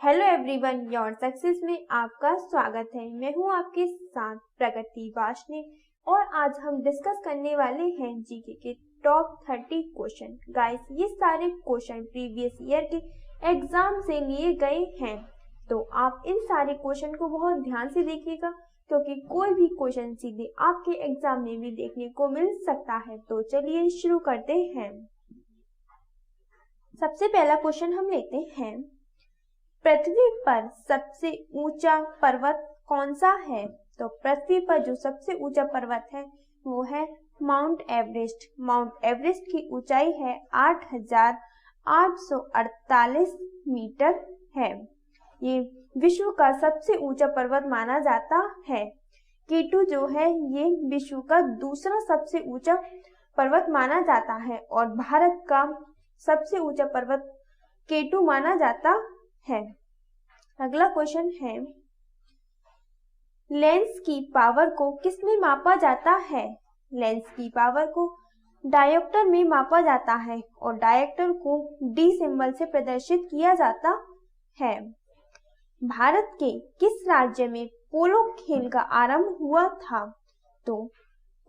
Hello everyone, your success में आपका स्वागत है। मैं हूं आपके साथ प्रगति वाशनी और आज हम डिस्कस करने वाले हैं जीके के टॉप 30 क्वेश्चन। गाइस, ये सारे क्वेश्चन प्रीवियस ईयर के एग्जाम से लिए गए हैं, तो आप इन सारे क्वेश्चन को बहुत ध्यान से देखिएगा क्योंकि कोई भी क्वेश्चन सीधे आपके एग्जाम में भी देखने को मिल सकता है। तो चलिए शुरू करते हैं। सबसे पहला क्वेश्चन हम लेते हैं, पृथ्वी पर सबसे ऊंचा पर्वत कौन सा है? तो पृथ्वी पर जो सबसे ऊंचा पर्वत है वो है माउंट एवरेस्ट। माउंट एवरेस्ट की ऊंचाई है 8,848 मीटर है। ये विश्व का सबसे ऊंचा पर्वत माना जाता है। K2 जो है ये विश्व का दूसरा सबसे ऊंचा पर्वत माना जाता है और भारत का सबसे ऊंचा पर्वत K2 माना जाता है। अगला क्वेश्चन है, लेंस की पावर को किसमें मापा जाता है? लेंस की पावर को डायोप्टर में मापा जाता है और डायोप्टर को D सिंबल से प्रदर्शित किया जाता है। भारत के किस राज्य में पोलो खेल का आरंभ हुआ था? तो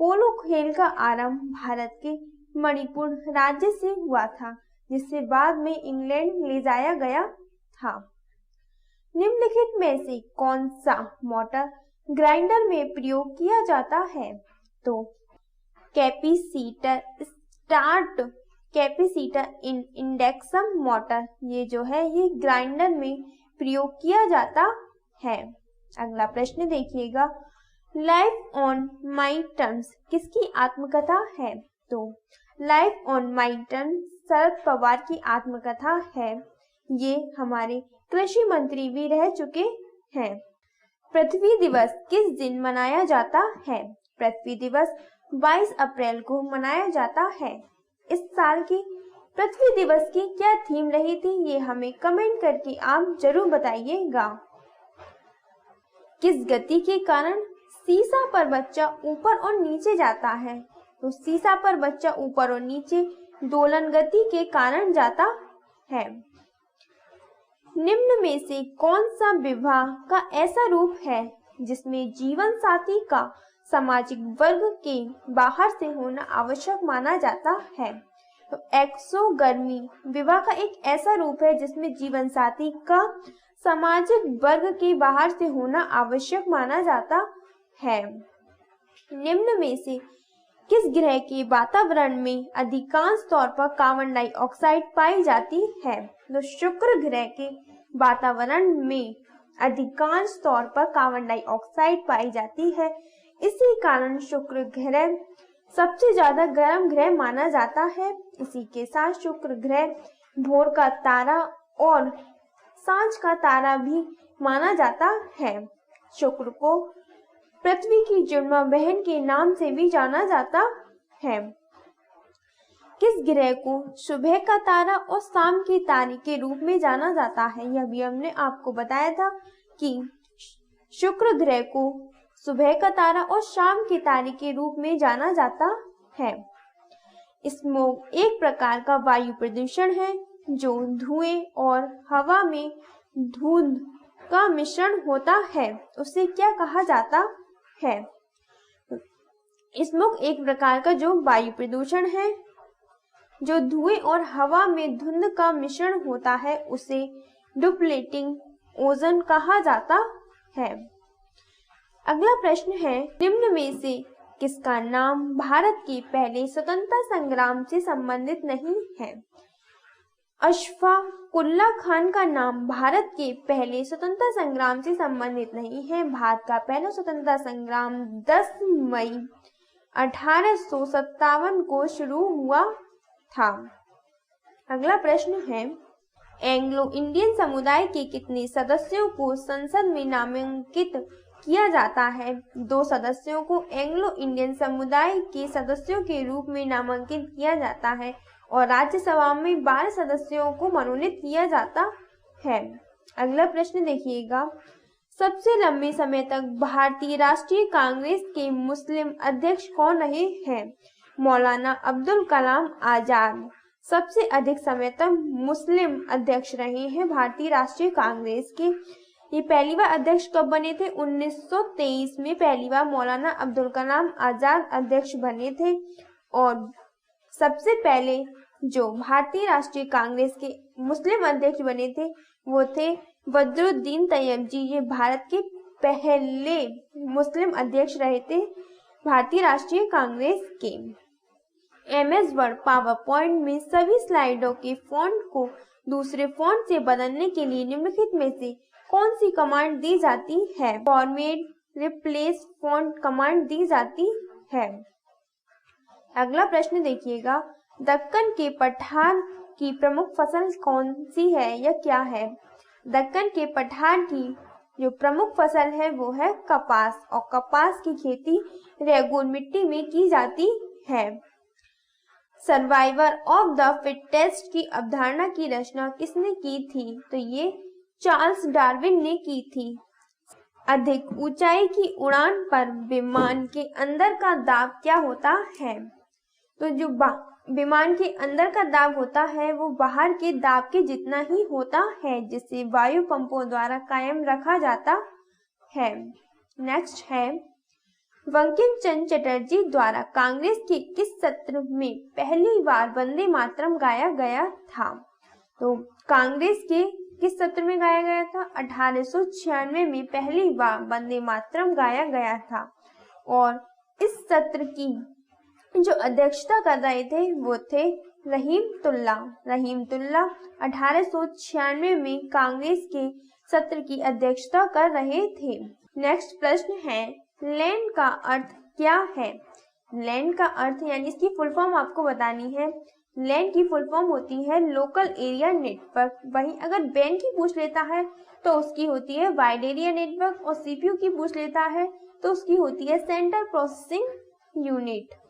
पोलो खेल का आरंभ भारत के मणिपुर राज्य से हुआ था, जिसे बाद में इंग्लैंड ले जाया गया था। निम्नलिखित में से कौन सा मोटर ग्राइंडर में प्रयोग किया जाता है? तो capacitor start capacitor induction motor ये जो है ये ग्राइंडर में प्रयोग किया जाता है। अगला प्रश्न देखिएगा, लाइफ ऑन माई टर्म्स किसकी आत्मकथा है? तो life on my terms Sharad Pawar की आत्मकथा है। ये हमारे कृषि मंत्री भी रह चुके हैं। पृथ्वी दिवस किस दिन मनाया जाता है? पृथ्वी दिवस 22 अप्रैल को मनाया जाता है। इस साल की पृथ्वी दिवस की क्या थीम रही थी, ये हमें कमेंट करके आप जरूर बताइएगा। किस गति के कारण सीसा पर बच्चा ऊपर और नीचे जाता है? तो सीसा पर बच्चा ऊपर और नीचे दोलन गति के कारण जाता है। निम्न में से कौन सा विवाह का ऐसा रूप है जिसमें जीवन साथी का सामाजिक वर्ग के बाहर से होना आवश्यक माना जाता है? तो एक्सोगर्मी विवाह का एक ऐसा रूप है जिसमें जीवन साथी का सामाजिक वर्ग के बाहर से होना आवश्यक माना जाता है। निम्न में से किस ग्रह के वातावरण में अधिकांश तौर पर कार्बन डाइऑक्साइड पाई जाती है? तो शुक्र ग्रह के वातावरण में अधिकांश तौर पर कार्बन डाइऑक्साइड पाई जाती है। इसी कारण शुक्र ग्रह सबसे ज्यादा गर्म ग्रह माना जाता है। इसी के साथ शुक्र ग्रह भोर का तारा और सांझ का तारा भी माना जाता है। शुक्र को पृथ्वी की जुड़वा बहन के नाम से भी जाना जाता है। किस ग्रह को सुबह का तारा और शाम के तारे के रूप में जाना जाता है? यह भी हमने आपको बताया था कि शुक्र ग्रह को सुबह का तारा और शाम के तारे के रूप में जाना जाता है। स्मोग एक प्रकार का वायु प्रदूषण है जो धुएं और हवा में धुंध का मिश्रण होता है, उसे क्या कहा जाता है? स्मोग एक प्रकार का जो वायु प्रदूषण है जो धुएं और हवा में धुंध का मिश्रण होता है, उसे डिप्लीटिंग ओजोन कहा जाता है। अगला प्रश्न है, निम्न में से किसका नाम भारत के पहले स्वतंत्रता संग्राम से संबंधित नहीं है? अशफाक उल्लाह खान का नाम भारत के पहले स्वतंत्रता संग्राम से संबंधित नहीं है। भारत का पहला स्वतंत्रता संग्राम 10 मई 1857 को शुरू हुआ था। अगला प्रश्न है, एंग्लो इंडियन समुदाय के कितने सदस्यों को संसद में नामांकित किया जाता है? 2 सदस्यों को एंग्लो इंडियन समुदाय के सदस्यों के रूप में नामांकित किया जाता है और राज्यसभा में 12 सदस्यों को मनोनीत किया जाता है। अगला प्रश्न देखिएगा, सबसे लंबे समय तक भारतीय राष्ट्रीय कांग्रेस के मुस्लिम अध्यक्ष कौन रहे हैं? मौलाना अब्दुल कलाम आजाद। सबसे अधिक समय तक मुस्लिम अध्यक्ष रहे हैं भारतीय राष्ट्रीय कांग्रेस के। ये पहली बार अध्यक्ष कब बने थे? 1923 में पहली बार मौलाना अब्दुल कलाम आजाद अध्यक्ष बने थे। और सबसे पहले जो भारतीय राष्ट्रीय कांग्रेस के मुस्लिम अध्यक्ष बने थे वो थे बदरुद्दीन तैयब जी। ये भारत के पहले मुस्लिम अध्यक्ष रहे थे भारतीय राष्ट्रीय कांग्रेस के। MS वर्ड पावर पॉइंट में सभी स्लाइडों के फॉन्ट को दूसरे फॉन्ट से बदलने के लिए निम्नलिखित में से कौन सी कमांड दी जाती है? फॉर्मेट रिप्लेस फॉन्ट कमांड दी जाती है। अगला प्रश्न देखिएगा, दक्कन के पठार की प्रमुख फसल कौन सी है या क्या है? दक्कन के पठार की जो प्रमुख फसल है वो है कपास, और कपास की खेती रेगून मिट्टी में की जाती है। सर्वाइवर ऑफ द फिटेस्ट की अवधारणा की रचना किसने की थी? तो ये चार्ल्स डार्विन ने की थी। अधिक ऊंचाई की उड़ान पर विमान के अंदर का दाब क्या होता है? तो जो विमान के अंदर का दाब होता है वो बाहर के दाब के जितना ही होता है, जिसे वायु पंपों द्वारा कायम रखा जाता है। नेक्स्ट है, बंकिम चंद्र चटर्जी द्वारा कांग्रेस के किस सत्र में पहली बार वंदे मातरम गाया गया था? तो कांग्रेस के किस सत्र में गाया गया था? 1896 में पहली बार वंदे मातरम गाया गया था। और इस सत्र की जो अध्यक्षता कर रहे थे वो थे रहीमतुल्ला। 1896 में कांग्रेस के सत्र की अध्यक्षता कर रहे थे। नेक्स्ट प्रश्न है, लैंड का अर्थ क्या है? लैंड का अर्थ यानी इसकी फुल फॉर्म आपको बतानी है। लैंड की फुल फॉर्म होती है लोकल एरिया नेटवर्क। वहीं अगर बैन की पूछ लेता है तो उसकी होती है वाइड एरिया नेटवर्क, और CPU की पूछ लेता है तो उसकी होती है सेंट्रल प्रोसेसिंग यूनिट।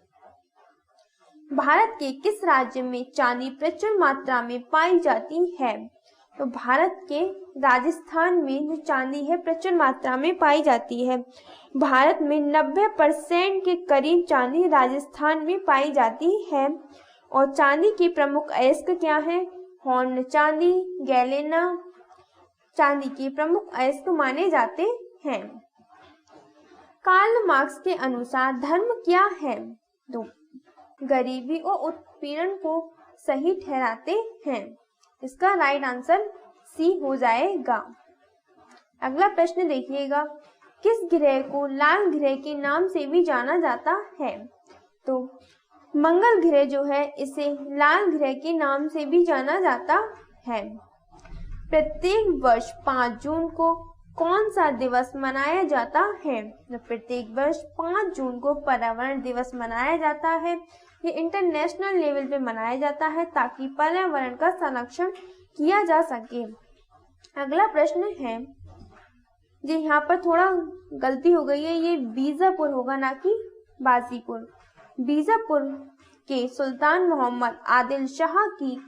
भारत के किस राज्य में चांदी प्रचुर मात्रा में पाई जाती है? तो भारत के राजस्थान में जो चांदी है प्रचुर मात्रा में पाई जाती है। भारत में 90% के करीब चांदी राजस्थान में पाई जाती है। और चांदी की प्रमुख अयस्क क्या है? हॉर्न चांदी, गैलेना चांदी के प्रमुख अयस्क माने जाते हैं। कार्ल मार्क्स के अनुसार धर्म क्या है? तो गरीबी और उत्पीड़न को सही ठहराते हैं। इसका राइट आंसर C हो जाएगा। अगला प्रश्न देखिएगा, किस ग्रह को लाल ग्रह के नाम से भी जाना जाता है? तो मंगल ग्रह जो है इसे लाल ग्रह के नाम से भी जाना जाता है। प्रत्येक वर्ष 5 जून को कौन सा दिवस मनाया जाता है? प्रत्येक वर्ष 5 जून को पर्यावरण दिवस मनाया जाता है। ये इंटरनेशनल लेवल पे मनाया जाता है ताकि पर्यावरण का संरक्षण किया जा सके। अगला प्रश्न है, जी यहाँ पर थोड़ा गलती हो गई है, ये बीजापुर होगा ना कि बाजीपुर। बीजापुर के सुल्तान मोहम्मद आदिल शाह की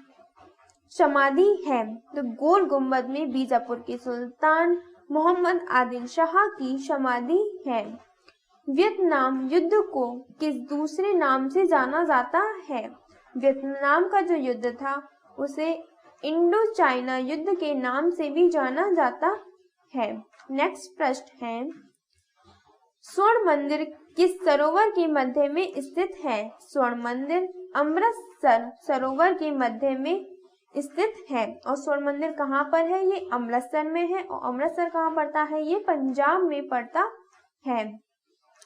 समाधि है। तो गोल गुंबद में बीजापुर के सुल्तान मोहम्मद आदिल शाह की समाधि है। वियतनाम युद्ध को किस दूसरे नाम से जाना जाता है? वियतनाम का जो युद्ध था उसे इंडो चाइना युद्ध के नाम से भी जाना जाता है। नेक्स्ट प्रश्न है, स्वर्ण मंदिर किस सरोवर के मध्य में स्थित है? स्वर्ण मंदिर अमृतसर सरोवर के मध्य में स्थित है। और स्वर्ण मंदिर कहाँ पर है? ये अमृतसर में है। और अमृतसर कहाँ पड़ता है? ये पंजाब में पड़ता है।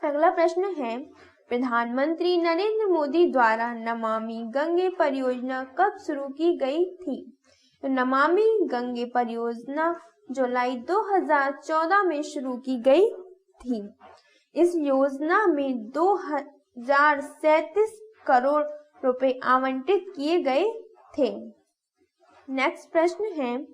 अगला प्रश्न है, प्रधानमंत्री नरेंद्र मोदी द्वारा नमामि गंगे परियोजना कब शुरू की गई थी? तो नमामि गंगे परियोजना जुलाई 2014 में शुरू की गई थी। इस योजना में 2037 करोड़ रुपए आवंटित किए गए थे। नेक्स्ट प्रश्न है,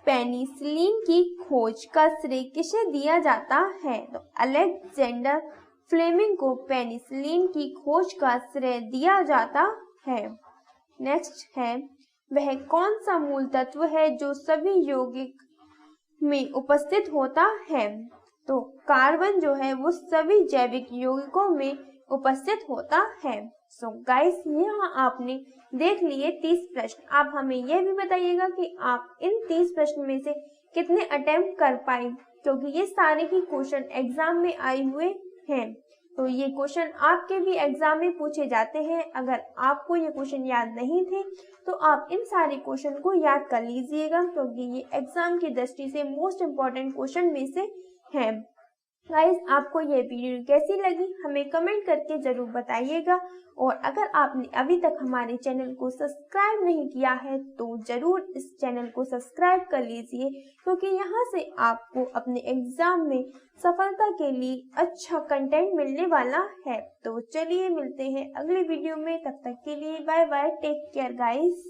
पेनिसिलिन की खोज का श्रेय किसे दिया जाता है? तो अलेक्जेंडर फ्लेमिंग को पेनिसिलिन की खोज का श्रेय दिया जाता है। नेक्स्ट है, वह कौन सा मूल तत्व है जो सभी यौगिक में उपस्थित होता है? तो कार्बन जो है वो सभी जैविक यौगिकों में उपस्थित होता है। सो गाइस, यहाँ आपने देख लिए 30 प्रश्न। आप हमें यह भी बताइएगा कि आप इन 30 प्रश्न में से कितने अटेम्प्ट कर पाए, क्योंकि ये सारे ही क्वेश्चन एग्जाम में आए हुए हैं। तो ये क्वेश्चन आपके भी एग्जाम में पूछे जाते हैं। अगर आपको ये क्वेश्चन याद नहीं थे तो आप इन सारे क्वेश्चन को याद कर लीजिएगा, क्योंकि ये एग्जाम की दृष्टि से मोस्ट इम्पोर्टेंट क्वेश्चन में से है। गाइस, आपको ये वीडियो कैसी लगी हमें कमेंट करके जरूर बताइएगा, और अगर आपने अभी तक हमारे चैनल को सब्सक्राइब नहीं किया है तो जरूर इस चैनल को सब्सक्राइब कर लीजिए, क्योंकि यहाँ से आपको अपने एग्जाम में सफलता के लिए अच्छा कंटेंट मिलने वाला है। तो चलिए मिलते हैं अगले वीडियो में, तब तक के लिए bye bye, take care guys.